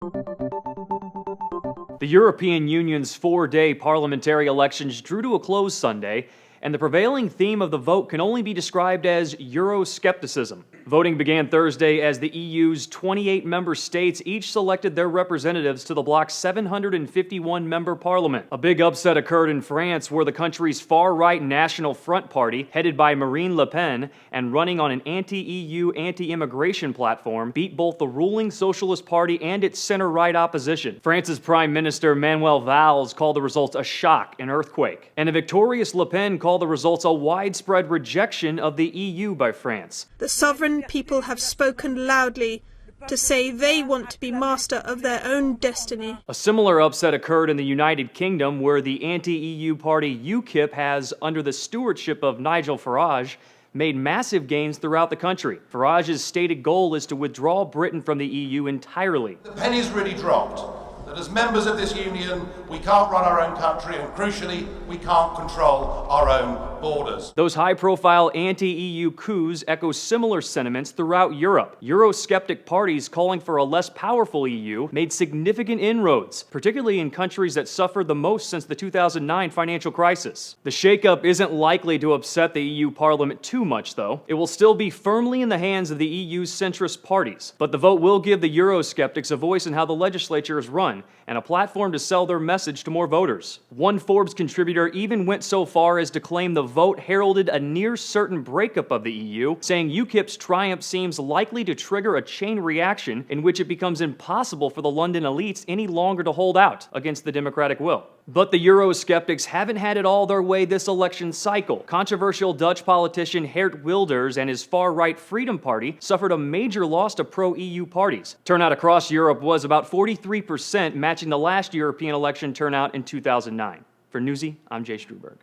The European Union's four-day parliamentary elections drew to a close Sunday, and the prevailing theme of the vote can only be described as Euroscepticism. Voting began Thursday as the EU's 28 member states each selected their representatives to the bloc's 751-member parliament. A big upset occurred in France, where the country's far-right National Front Party, headed by Marine Le Pen and running on an anti-EU, anti-immigration platform, beat both the ruling Socialist Party and its center-right opposition. France's Prime Minister Manuel Valls called the results a shock and earthquake, and a victorious Le Pen called the results a widespread rejection of the EU by France. The sovereign people have spoken loudly to say they want to be master of their own destiny. A similar upset occurred in the United Kingdom, where the anti-EU party UKIP has, under the stewardship of Nigel Farage, made massive gains throughout the country. Farage's stated goal is to withdraw Britain from the EU entirely. The penny's really dropped. That as members of this union, we can't run our own country, and crucially, we can't control our own borders. Those high-profile anti-EU coups echo similar sentiments throughout Europe. Euroskeptic parties calling for a less powerful EU made significant inroads, particularly in countries that suffered the most since the 2009 financial crisis. The shakeup isn't likely to upset the EU Parliament too much, though. It will still be firmly in the hands of the EU's centrist parties, but the vote will give the Euroskeptics a voice in how the legislature is run, and a platform to sell their message to more voters. One Forbes contributor even went so far as to claim the vote heralded a near-certain breakup of the EU, saying UKIP's triumph seems likely to trigger a chain reaction in which it becomes impossible for the London elites any longer to hold out against the democratic will. But the Eurosceptics haven't had it all their way this election cycle. Controversial Dutch politician Geert Wilders and his far-right Freedom Party suffered a major loss to pro-EU parties. Turnout across Europe was about 43%, matching the last European election turnout in 2009. For Newsy, I'm Jay Struberg.